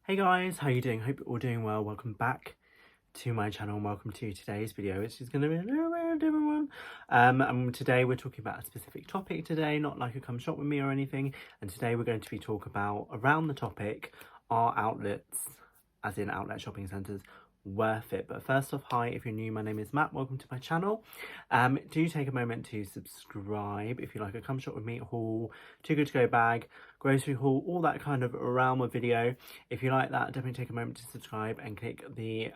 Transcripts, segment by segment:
Hey guys, how you doing? Hope you're all doing well. Welcome back to my channel and welcome to today's video, which is going to be a little bit of a different one. And today we're talking about a specific topic today, not like a come shop with me or anything. And today we're going to be talking about, around the topic, are outlets, as in outlet shopping centres, worth it? But first off, hi, if you're new, my name is Matt. Welcome to my channel. Do take a moment to subscribe if you like a come shop with me haul, too good to go bag, grocery haul, all that kind of realm of video. If you like that, definitely take a moment to subscribe and click the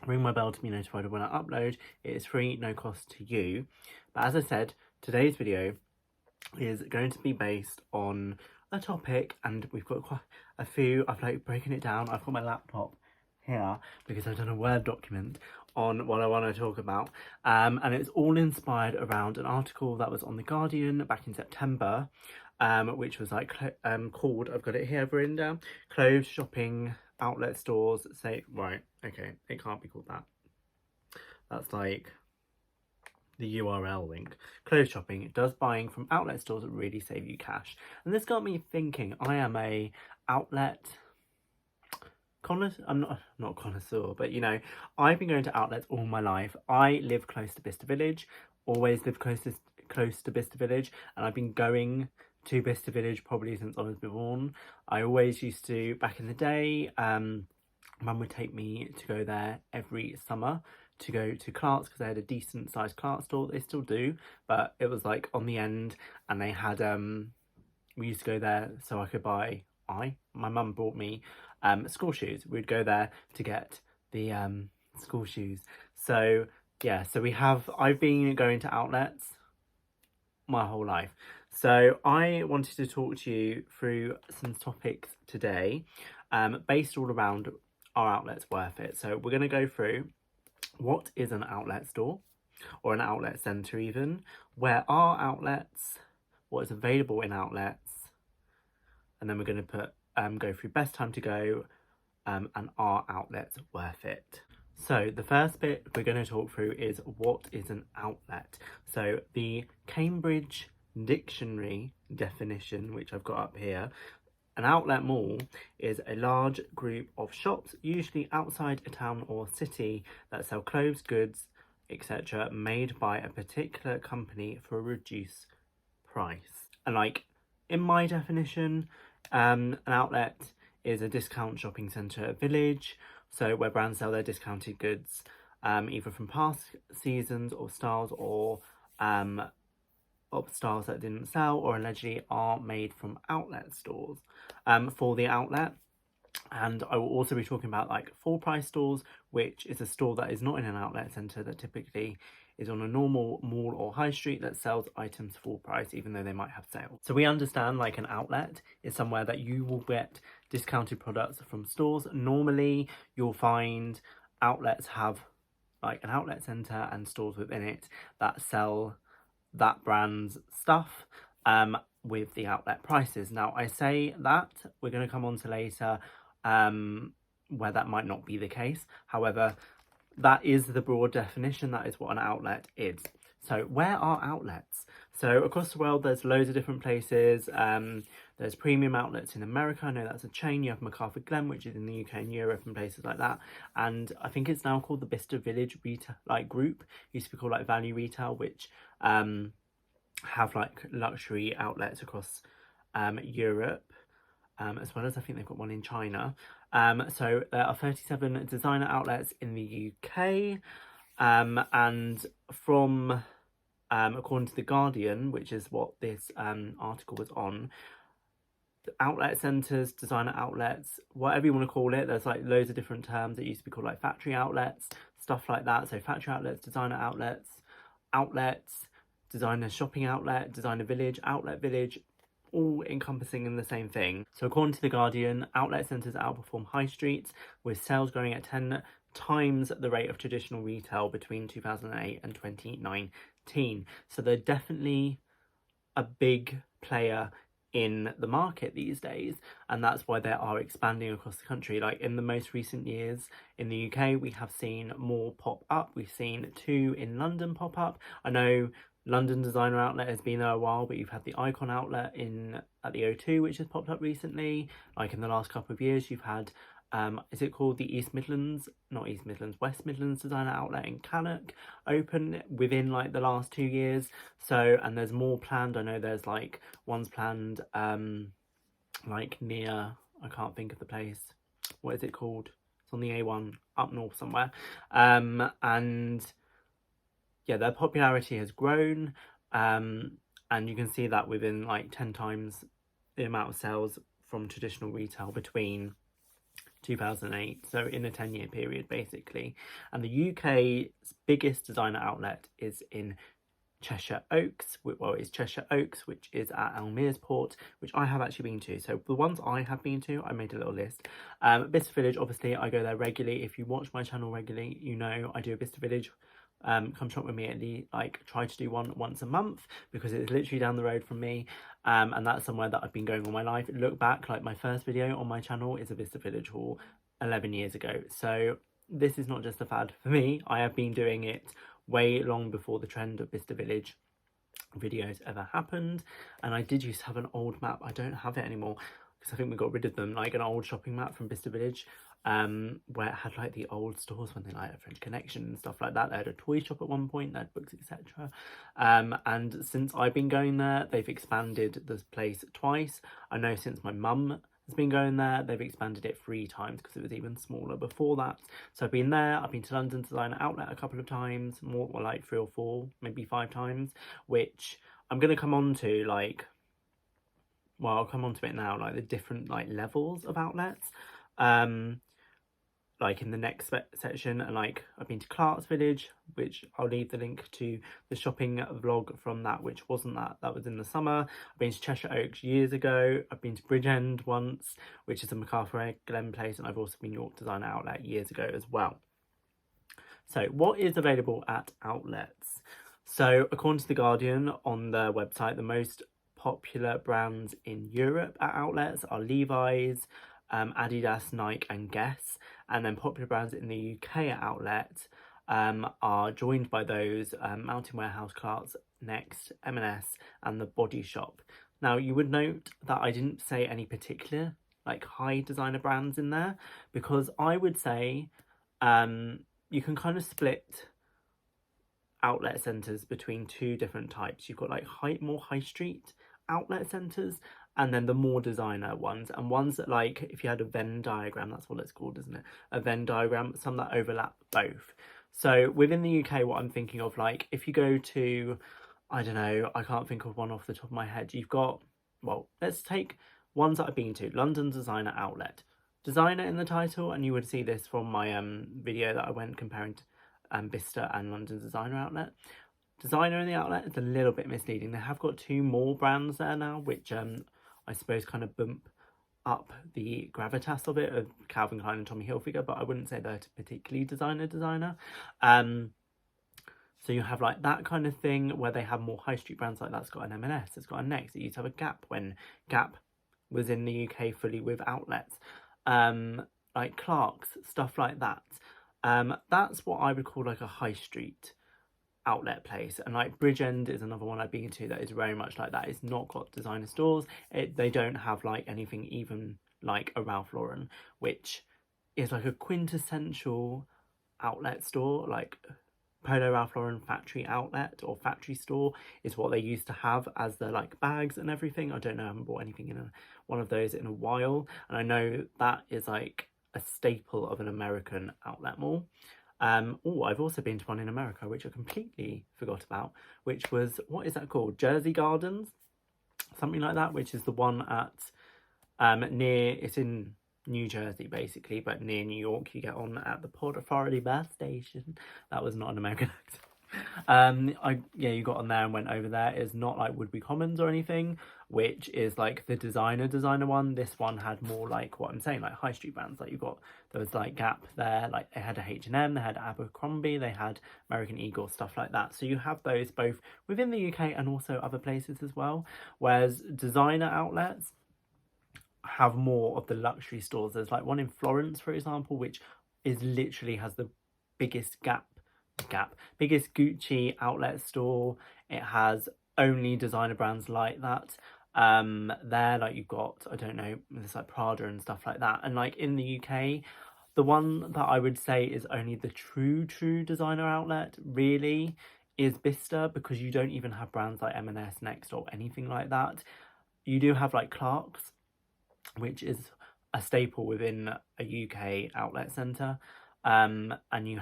ring my bell to be notified of when I upload. It is free, no cost to you. But as I said, today's video is going to be based on a topic, and we've got quite a few. I've like broken it down. I've got my laptop here because I've done a Word document on what I want to talk about, and it's all inspired around an article that was on The Guardian back in September, which was like called, I've got it here written down, clothes shopping outlet stores say, right, okay, it can't be called that. That's like the URL link. Clothes shopping, does buying from outlet stores really save you cash? And this got me thinking. I am a outlet connoisseur. I'm not connoisseur, but you know, I've been going to outlets all my life. I live close to BICESTER Village, always lived close to BICESTER Village, and I've been going to BICESTER Village probably since I was born. I always used to, back in the day, Mum would take me to go there every summer to go to Clark's, because they had a decent sized Clark's store. They still do, but it was like on the end, and they had we used to go there so I could buy, my mum bought me school shoes. We'd go there to get the school shoes. So yeah, so I've been going to outlets my whole life. So I wanted to talk to you through some topics today, based all around, are outlets worth it? So we're going to go through, what is an outlet store, or an outlet centre even? Where are outlets? What is available in outlets? And then we're going to go through best time to go, and are outlets worth it? So the first bit we're going to talk through is, what is an outlet? So the Cambridge Dictionary definition, which I've got up here: an outlet mall is a large group of shops, usually outside a town or city, that sell clothes, goods, etc., made by a particular company for a reduced price. And like in my definition, an outlet is a discount shopping centre village, so where brands sell their discounted goods, either from past seasons or styles, or of styles that didn't sell or allegedly are made from outlet stores, for the outlet. And I will also be talking about like full price stores, which is a store that is not in an outlet centre, that typically is on a normal mall or high street that sells items full price, even though they might have sales. So we understand like an outlet is somewhere that you will get discounted products from stores. Normally you'll find outlets have like an outlet centre and stores within it that sell that brand's stuff, with the outlet prices. Now I say that, we're going to come on to later where that might not be the case. However, that is the broad definition. That is what an outlet is. So where are outlets? So across the world there's loads of different places. There's premium outlets in America. I know that's a chain. You have MacArthur Glen, which is in the UK and Europe and places like that. And I think it's now called the BICESTER Village Retail Group. It used to be called like Value Retail, which have like luxury outlets across Europe, as well as I think they've got one in China. So there are 37 designer outlets in the UK, and from according to The Guardian, which is what this article was on, outlet centres, designer outlets, whatever you want to call it, there's like loads of different terms. It used to be called like factory outlets, stuff like that. So factory outlets, designer outlets, designer shopping outlet, designer village, outlet village, all encompassing in the same thing. So according to The Guardian, outlet centres outperform high streets, with sales growing at 10 times the rate of traditional retail between 2008 and 2019. So they're definitely a big player in the market these days, and that's why they are expanding across the country. Like in the most recent years in the UK, we have seen more pop up. We've seen 2 in London pop up. I know London Designer Outlet has been there a while, but you've had the Icon Outlet at the O2, which has popped up recently. Like in the last couple of years, you've had, is it called the West Midlands Designer Outlet in Cannock open within like the last 2 years. So, and there's more planned. I know there's like one's planned, like near, I can't think of the place. What is it called? It's on the A1 up north somewhere. And yeah, their popularity has grown, and you can see that within like 10 times the amount of sales from traditional retail between 2008, so in a 10-year period basically. And the UK's biggest designer outlet is in Cheshire Oaks, it's Cheshire Oaks, which is at Almirsport, which I have actually been to. So the ones I have been to, I made a little list. Bicester Village, obviously, I go there regularly. If you watch my channel regularly, you know I do a Bicester Village. Come shop with me at the, try to do one once a month, because it's literally down the road from me. And that's somewhere that I've been going all my life. Look back, like my first video on my channel is a Bicester Village haul 11 years ago. So this is not just a fad for me. I have been doing it way long before the trend of Bicester Village videos ever happened. And I did used to have an old map. I don't have it anymore because I think we got rid of them, like an old shopping map from Bicester Village, where it had like the old stores when they like a French Connection and stuff like that. They had a toy shop at one point, they had books, etc. And since I've been going there, they've expanded this place twice. I know since my mum has been going there, they've expanded it 3 times because it was even smaller before that. So I've been there, I've been to London Designer Outlet a couple of times, more like 3 or 4, maybe 5 times, which I'm going to come on to, like, well, I'll come on to it now, like the different like levels of outlets. Like in the next section. And like I've been to Clark's Village, which I'll leave the link to the shopping vlog from that, which wasn't that was in the summer. I've been to Cheshire Oaks years ago. I've been to Bridgend once, which is a MacArthur Glen place, and I've also been York Designer Outlet years ago as well. So what is available at outlets? So according to The Guardian on their website, the most popular brands in Europe at outlets are Levi's, Adidas, Nike and Guess. And then popular brands in the UK at outlet are joined by those Mountain Warehouse, Clarks, Next, M&S and The Body Shop. Now you would note that I didn't say any particular like high designer brands in there, because I would say you can kind of split outlet centres between 2 different types. You've got like more high street outlet centres, and then the more designer ones, and ones that, like, if you had a Venn diagram, that's what it's called, isn't it? A Venn diagram, some that overlap both. So within the UK, what I'm thinking of, like, if you go to, I don't know, I can't think of one off the top of my head. You've got, well, let's take ones that I've been to. London Designer Outlet. Designer in the title, and you would see this from my video that I went comparing to Bicester and London Designer Outlet. Designer in the outlet is a little bit misleading. They have got 2 more brands there now, which I suppose kind of bump up the gravitas of it, of Calvin Klein and Tommy Hilfiger, but I wouldn't say they're particularly designer. So you have like that kind of thing where they have more high street brands, like that's got an M&S, it's got a Next. It used to have a Gap when Gap was in the UK fully with outlets. Like Clark's, stuff like that. That's what I would call like a high street outlet place. And like Bridgend is another one I've been to that is very much like that. It's not got designer stores. They don't have like anything even like a Ralph Lauren, which is like a quintessential outlet store. Like Polo Ralph Lauren factory outlet or factory store is what they used to have as their like bags and everything. I don't know, I haven't bought anything in one of those in a while, and I know that is like a staple of an American outlet mall. Oh, I've also been to one in America, which I completely forgot about, which was, what is that called? Jersey Gardens? Something like that, which is the one at, it's in New Jersey, basically, but near New York. You get on at the Port Authority bus station. That was not an American accent. You got on there and went over there. It's not like Woodbury Commons or anything, which is like the designer one. This one had more like what I'm saying, like high street brands. Like there was like Gap there, like they had a H&M, they had Abercrombie, they had American Eagle, stuff like that. So you have those both within the UK and also other places as well. Whereas designer outlets have more of the luxury stores. There's like one in Florence, for example, which is literally has the biggest biggest Gucci outlet store it has only designer brands like that. There, like, you've got, I don't know, there's like Prada and stuff like that. And like in the UK, the one that I would say is only the true designer outlet really is BICESTER, because you don't even have brands like M&S, Next, or anything like that. You do have like Clarks, which is a staple within a UK outlet centre. And you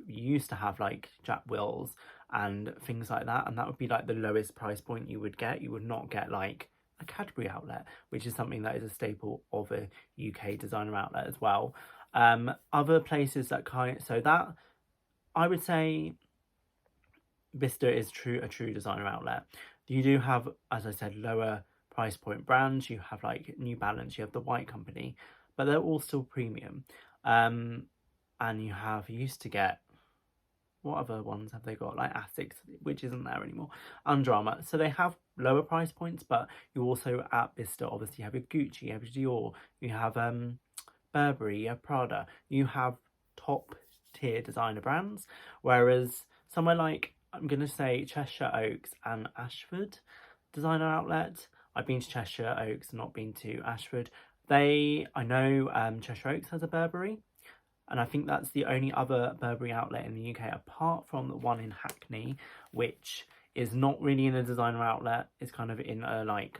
used to have like Jack Wills and things like that, and that would be like the lowest price point you would get. You would not get like a Cadbury outlet, which is something that is a staple of a UK designer outlet as well. Other places that so that I would say BICESTER is a true designer outlet. You do have, as I said, lower price point brands. You have like New Balance, you have the White Company, but they're all still premium. And you used to get, what other ones have they got? Like Asics, which isn't there anymore. Under Armour. So they have lower price points, but you also at BICESTER obviously have your Gucci, you have your Dior, you have Burberry, you have Prada. You have top tier designer brands, whereas somewhere like, I'm going to say, Cheshire Oaks and Ashford designer outlet. I've been to Cheshire Oaks, not been to Ashford. I know Cheshire Oaks has a Burberry, and I think that's the only other Burberry outlet in the UK, apart from the one in Hackney, which is not really in a designer outlet. It's kind of in a like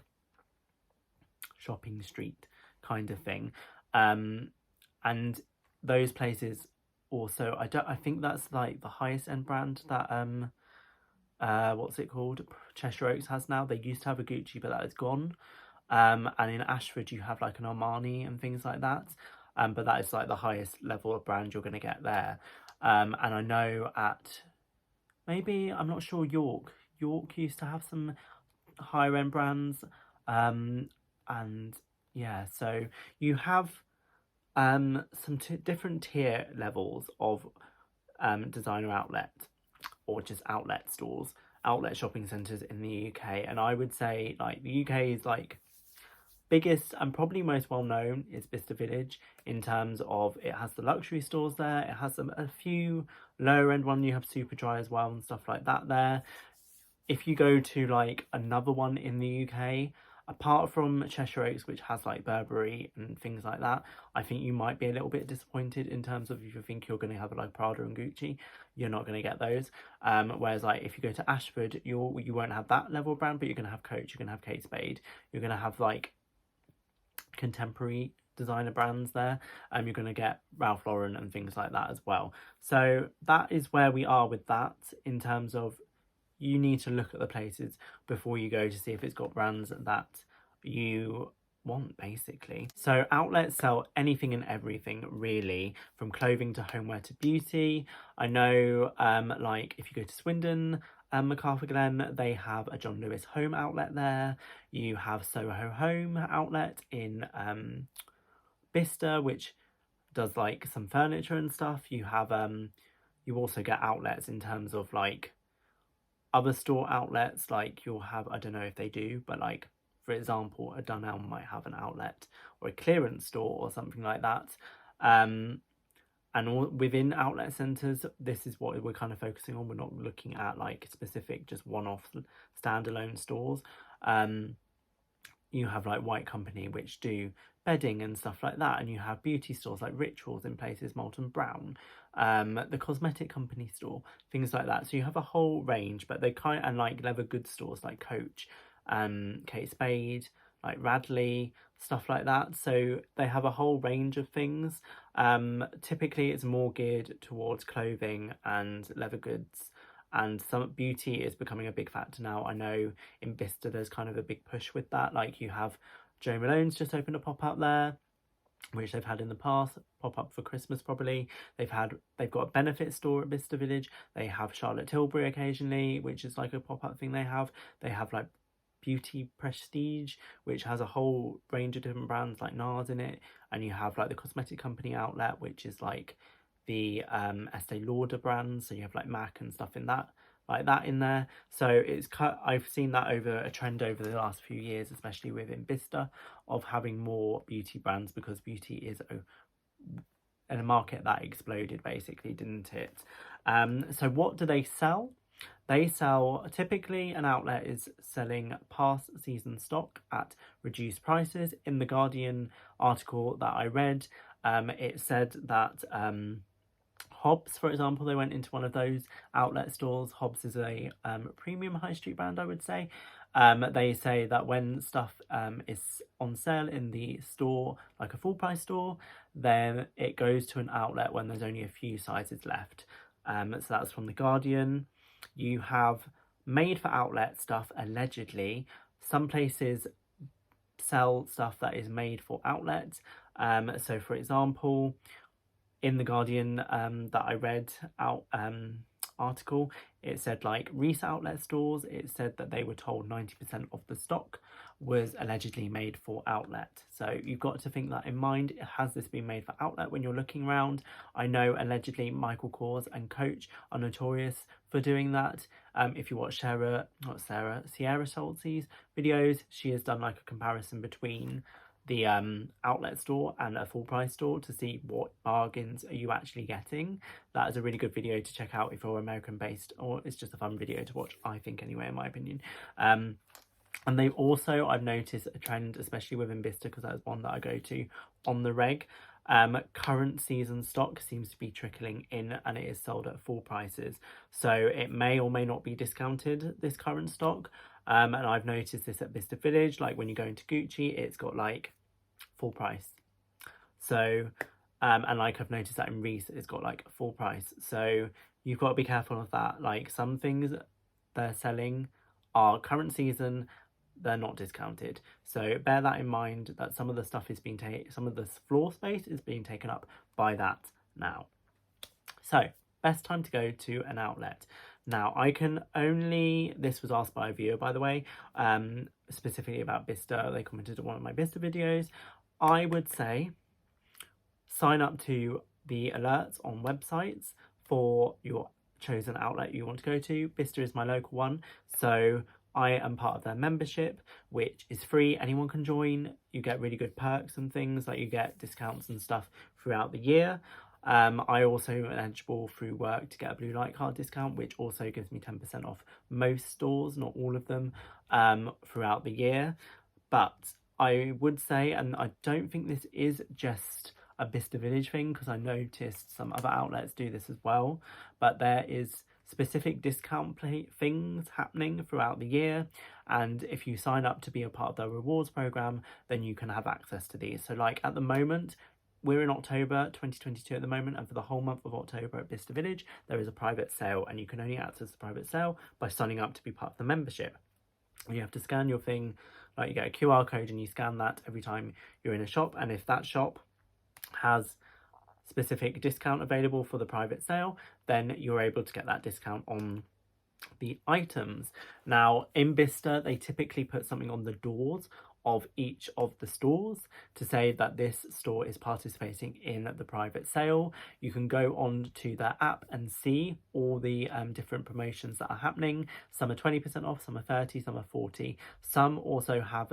shopping street kind of thing. And those places also, I think that's like the highest end brand that what's it called, Cheshire Oaks has now. They used to have a Gucci, but that is gone. And in Ashford you have like an Armani and things like that, but that is like the highest level of brand you're going to get there. And I know at, maybe, I'm not sure, York used to have some higher end brands. And yeah, so you have some different tier levels of designer outlet, or just outlet stores, outlet shopping centres in the UK. And I would say like the UK is like biggest and probably most well known is BICESTER Village, in terms of it has the luxury stores there. It has a few lower end one. You have Superdry as well and stuff like that there. If you go to like another one in the UK, apart from Cheshire Oaks, which has like Burberry and things like that, I think you might be a little bit disappointed in terms of, if you think you're going to have like Prada and Gucci, you're not going to get those. Whereas like if you go to Ashford, you won't have that level of brand, but you're going to have Coach, you're going to have Kate Spade, you're going to have like contemporary designer brands there. You're going to get Ralph Lauren and things like that as well. So that is where we are with that, in terms of you need to look at the places before you go to see if it's got brands that you want, basically. So outlets sell anything and everything really, from clothing to homeware to beauty. I know like if you go to Swindon, MacArthur Glen, they have a John Lewis Home outlet there. You have Soho Home outlet in BICESTER, which does like some furniture and stuff. You have you also get outlets in terms of like other store outlets, like you'll have, I don't know if they do, but like, for example, a Dunelm might have an outlet, or a clearance store or something like that. And within outlet centres, this is what we're kind of focusing on. We're not looking at like specific, just one-off standalone stores. You have like White Company, which do bedding and stuff like that, and you have beauty stores like Rituals in places, Molton Brown, the cosmetic company store, things like that. So you have a whole range, but they kind of, and like leather goods stores like Coach, Kate Spade, like Radley, stuff like that. So they have a whole range of things. Typically it's more geared towards clothing and leather goods, and some beauty is becoming a big factor now. I know in BICESTER there's kind of a big push with that. Like you have Jo Malone's just opened a pop-up there, which they've had in the past, pop-up for Christmas probably. They've got a benefit store at BICESTER Village. They have Charlotte Tilbury occasionally, which is like a pop-up thing they have. They have like Beauty Prestige, which has a whole range of different brands like NARS in it. And you have like the cosmetic company outlet, which is like the Estee Lauder brands. So you have like MAC and stuff in that, like that in there. So it's I've seen that over a trend over the last few years, especially within BICESTER, of having more beauty brands, because beauty is in a market that exploded basically, didn't it? So what do they sell? They sell, typically an outlet is selling past season stock at reduced prices. In the Guardian article that I read, it said that Hobbs, for example, they went into one of those outlet stores. Hobbs is a premium high street brand, I would say. They say that when stuff is on sale in the store, like a full price store, then it goes to an outlet when there's only a few sizes left. So that's from The Guardian. You have made for outlet stuff, allegedly. Some places sell stuff that is made for outlets. So for example, in the Guardian that I read out article, it said like resale outlet stores, it said that they were told 90% of the stock was allegedly made for outlet. So you've got to think that in mind. Has this been made for outlet when you're looking around? I know allegedly Michael Kors and Coach are notorious for doing that. If you watch Sierra Schultzie's videos, she has done like a comparison between the outlet store and a full price store to see what bargains are you actually getting. That is a really good video to check out if you're American based, or it's just a fun video to watch, I think, anyway, in my opinion. And they've also, I've noticed a trend, especially within BICESTER, because that's one that I go to on the reg. Current season stock seems to be trickling in, and it is sold at full prices, so it may or may not be discounted, this current stock. And I've noticed this at BICESTER Village, like when you go into Gucci, it's got like full price. So and like I've noticed that in Reese, it's got like full price, so you've got to be careful of that. Like some things they're selling are current season, they're not discounted, so bear that in mind, that some of the stuff is being some of the floor space is being taken up by that now. So best time to go to an outlet. Now, I can only, this was asked by a viewer, by the way, specifically about BICESTER. They commented on one of my BICESTER videos. I would say sign up to the alerts on websites for your chosen outlet you want to go to. BICESTER is my local one, so I am part of their membership, which is free. Anyone can join. You get really good perks and things, like you get discounts and stuff throughout the year. I also am eligible through work to get a blue light card discount, which also gives me 10% off most stores, not all of them, throughout the year. But I would say, and I don't think this is just a BICESTER Village thing, because I noticed some other outlets do this as well, but there is specific discount things happening throughout the year, and if you sign up to be a part of the rewards program, then you can have access to these. So like at the moment, we're in October 2022 at the moment, and for the whole month of October at BICESTER Village, there is a private sale, and you can only access the private sale by signing up to be part of the membership. You have to scan your thing, like you get a QR code and you scan that every time you're in a shop, and if that shop has specific discount available for the private sale, then you're able to get that discount on the items. Now in BICESTER, they typically put something on the doors of each of the stores to say that this store is participating in the private sale. You can go on to their app and see all the different promotions that are happening. Some are 20% off, some are 30, some are 40. Some also have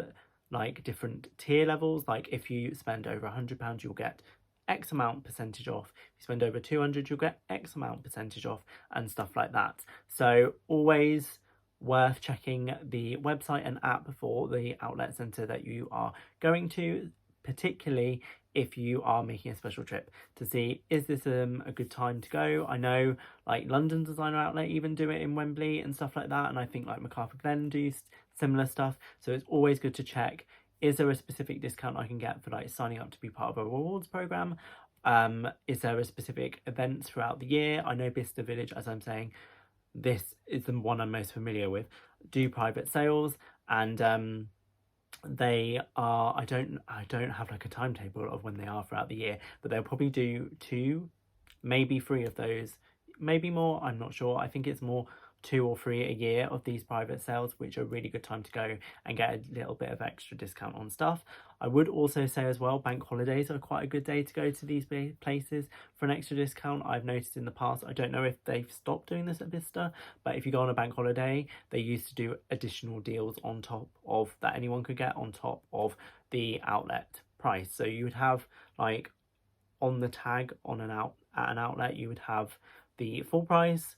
like different tier levels, like if you spend over £100 you'll get X amount percentage off. If you spend over 200 you'll get X amount percentage off, and stuff like that. So always worth checking the website and app for the outlet centre that you are going to, particularly if you are making a special trip, to see, is this a good time to go? I know like London Designer Outlet even do it in Wembley and stuff like that, and I think like MacArthur Glen do similar stuff, so it's always good to check, is there a specific discount I can get for like signing up to be part of a rewards program? Is there a specific events throughout the year? I know BICESTER Village, as I'm saying, this is the one I'm most familiar with, do private sales, and they are, I don't have like a timetable of when they are throughout the year, but they'll probably do 2, maybe 3 of those, maybe more, I'm not sure. I think it's more 2 or 3 a year of these private sales, which are a really good time to go and get a little bit of extra discount on stuff. I would also say as well, bank holidays are quite a good day to go to these places for an extra discount. I've noticed in the past, I don't know if they've stopped doing this at BICESTER, but if you go on a bank holiday, they used to do additional deals on top of that anyone could get on top of the outlet price. So you would have like on the tag on at an outlet, you would have the full price,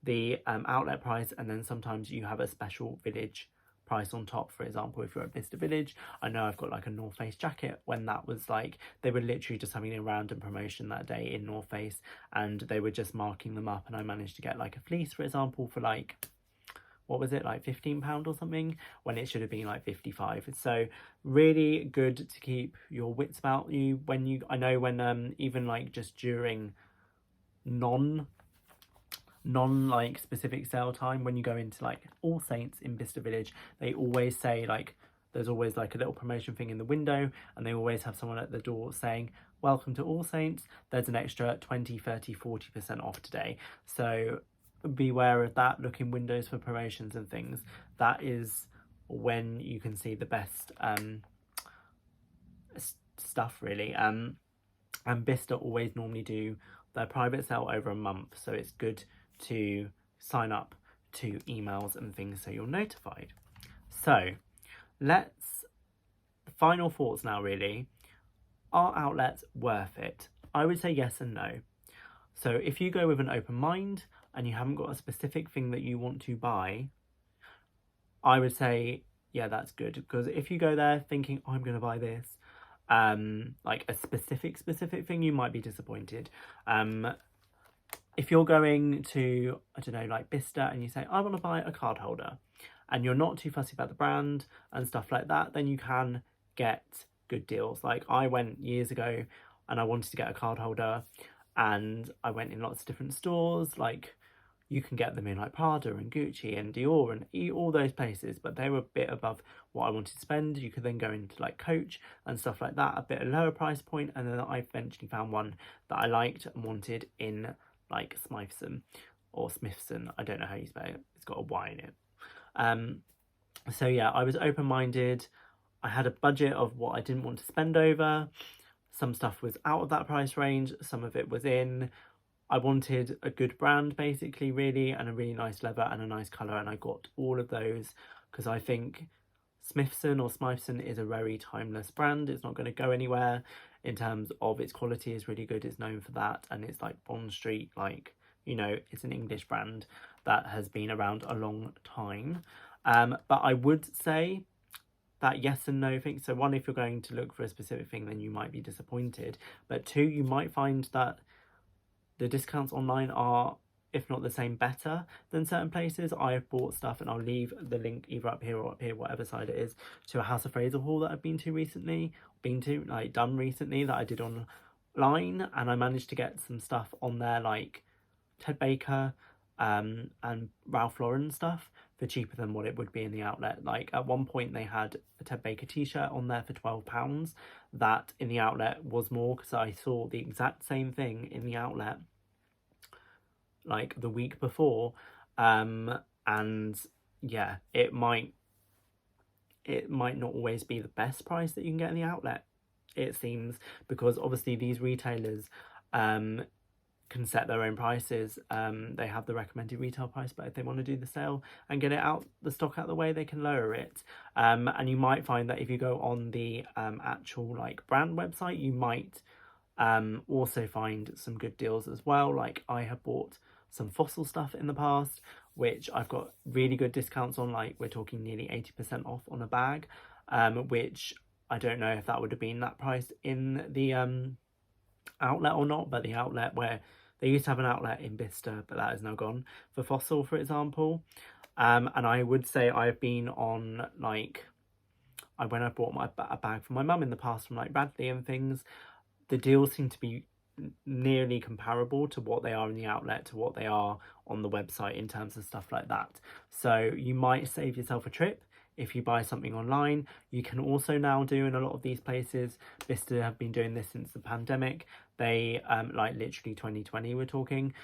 the outlet price, and then sometimes you have a special village price on top. For example, if you're at BICESTER Village, I know I've got like a North Face jacket, when that was like, they were literally just having a random promotion that day in North Face, and they were just marking them up, and I managed to get like a fleece, for example, for like, what was it, like £15 or something, when it should have been like 55. So really good to keep your wits about you when you, I know when even like just during non like specific sale time, when you go into like All Saints in BICESTER Village, they always say like, there's always like a little promotion thing in the window, and they always have someone at the door saying, welcome to All Saints, there's an extra 20, 30, 40% off today. So beware of that. Look in windows for promotions and things. That is when you can see the best stuff, really. And BICESTER always normally do their private sale over a month, so it's good to sign up to emails and things so you're notified. So let's, final thoughts now really. Are outlets worth it? I would say yes and no. So if you go with an open mind and you haven't got a specific thing that you want to buy, I would say, yeah, that's good. Because if you go there thinking, oh, I'm going to buy this, like a specific thing, you might be disappointed. If you're going to, I don't know, like BICESTER, and you say, I want to buy a card holder, and you're not too fussy about the brand and stuff like that, then you can get good deals. Like I went years ago and I wanted to get a card holder, and I went in lots of different stores. Like you can get them in like Prada and Gucci and Dior and all those places, but they were a bit above what I wanted to spend. You could then go into like Coach and stuff like that, a bit lower price point, and then I eventually found one that I liked and wanted in like Smithson or Smithson, I don't know how you spell it, it's got a Y in it. So yeah, I was open-minded. I had a budget of what I didn't want to spend over. Some stuff was out of that price range, some of it was in. I wanted a good brand basically, really, and a really nice leather and a nice colour, and I got all of those because I think Smithson or Smithson is a very timeless brand. It's not going to go anywhere in terms of its quality is really good. It's known for that, and it's like Bond Street, like, you know, it's an English brand that has been around a long time. But I would say that yes and no thing. So one, if you're going to look for a specific thing, then you might be disappointed. But two, you might find that the discounts online are, if not the same, better than certain places. I have bought stuff, and I'll leave the link either up here or up here, whatever side it is, to a House of Fraser haul that I've been to recently, done recently, that I did online, and I managed to get some stuff on there like Ted Baker and Ralph Lauren stuff for cheaper than what it would be in the outlet. Like at one point they had a Ted Baker t-shirt on there for £12, that in the outlet was more, because I saw the exact same thing in the outlet like the week before. And yeah, it might not always be the best price that you can get in the outlet, it seems, because obviously these retailers can set their own prices. They have the recommended retail price, but if they want to do the sale and get it out, the stock out the way, they can lower it. And you might find that if you go on the actual like brand website, you might also find some good deals as well. Like I have bought some Fossil stuff in the past, which I've got really good discounts on, like we're talking nearly 80% off on a bag, which I don't know if that would have been that price in the outlet or not, but the outlet, where they used to have an outlet in BICESTER, but that is now gone, for Fossil, for example. And I would say I've been on like, when I bought a bag for my mum in the past from like Radley and things, the deals seem to be nearly comparable to what they are in the outlet to what they are on the website in terms of stuff like that. So you might save yourself a trip if you buy something online. You can also now do, in a lot of these places, BICESTER have been doing this since the pandemic, they like literally 2020 we're talking,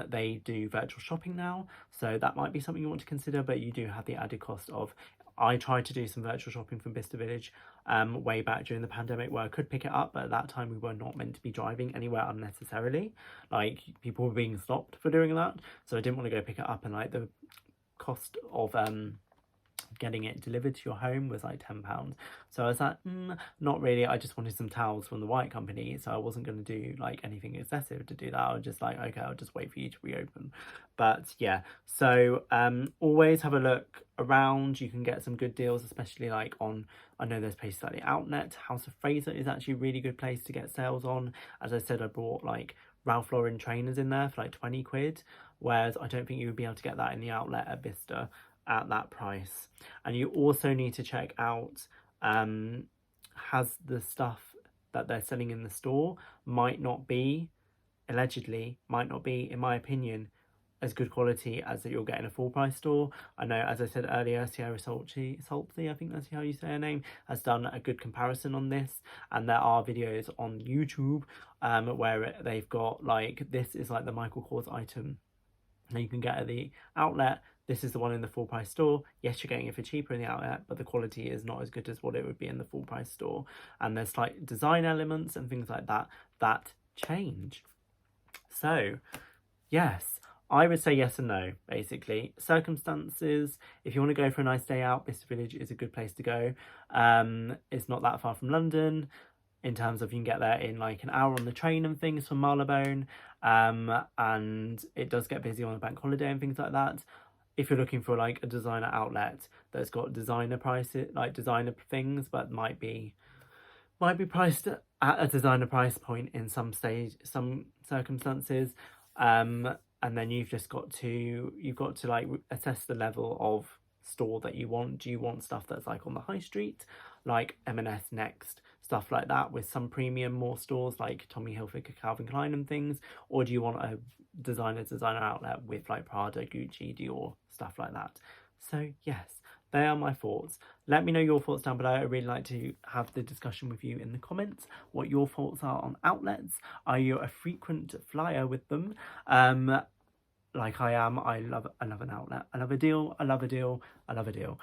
they do virtual shopping now, so that might be something you want to consider, but you do have the added cost of, I tried to do some virtual shopping from BICESTER Village way back during the pandemic, where I could pick it up, but at that time we were not meant to be driving anywhere unnecessarily. Like people were being stopped for doing that, so I didn't want to go pick it up, and like the cost of getting it delivered to your home was like £10. So I was like, not really. I just wanted some towels from the white company, so I wasn't going to do like anything excessive to do that. I was just like, okay, I'll just wait for you to reopen. But yeah, so always have a look around. You can get some good deals, especially like on, I know there's places like the Outlet. House of Fraser is actually a really good place to get sales on. As I said, I bought like Ralph Lauren trainers in there for like 20 quid, whereas I don't think you would be able to get that in the Outlet at BICESTER at that price. And you also need to check out, has the stuff that they're selling in the store allegedly might not be, in my opinion, as good quality as that you'll get in a full price store. I know, as I said earlier, Sierra Schultzzie, I think that's how you say her name, has done a good comparison on this, and there are videos on YouTube where they've got like, this is like the Michael Kors item that you can get at the Outlet. This is the one in the full price store. Yes, you're getting it for cheaper in the Outlet, but the quality is not as good as what it would be in the full price store. And there's like design elements and things like that that change. So yes, I would say yes and no, basically. Circumstances, if you want to go for a nice day out, BICESTER Village is a good place to go. It's not that far from London, in terms of you can get there in like an hour on the train and things from Marylebone, and it does get busy on a bank holiday and things like that. If you're looking for like a designer outlet that's got designer prices, like designer things, but might be priced at a designer price point in some circumstances, and then you've got to like assess the level of store that you want. Do you want stuff that's like on the high street, like M&S, Next, stuff like that, with some premium more stores like Tommy Hilfiger, Calvin Klein and things? Or do you want a designer outlet with like Prada, Gucci, Dior, stuff like that? So yes, they are my thoughts. Let me know your thoughts down below. I'd really like to have the discussion with you in the comments, what your thoughts are on outlets. Are you a frequent flyer with them? Like I am. I love an outlet. I love a deal. I love a deal. I love a deal.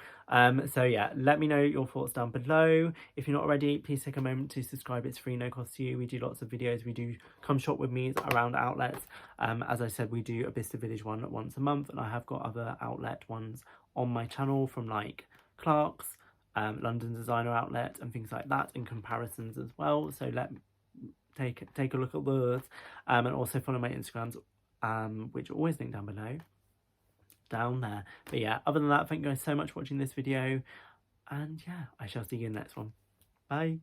So yeah, let me know your thoughts down below. If you're not already, please take a moment to subscribe. It's free, no cost to you. We do lots of videos. We do come shop with me around outlets. As I said, we do a BICESTER Village one once a month, and I have got other outlet ones on my channel from like Clark's, London Designer Outlet and things like that, in comparisons as well. So take a look at those, and also follow my Instagrams, which are always linked down below, down there. But yeah, other than that, thank you guys so much for watching this video, and yeah, I shall see you in the next one. Bye.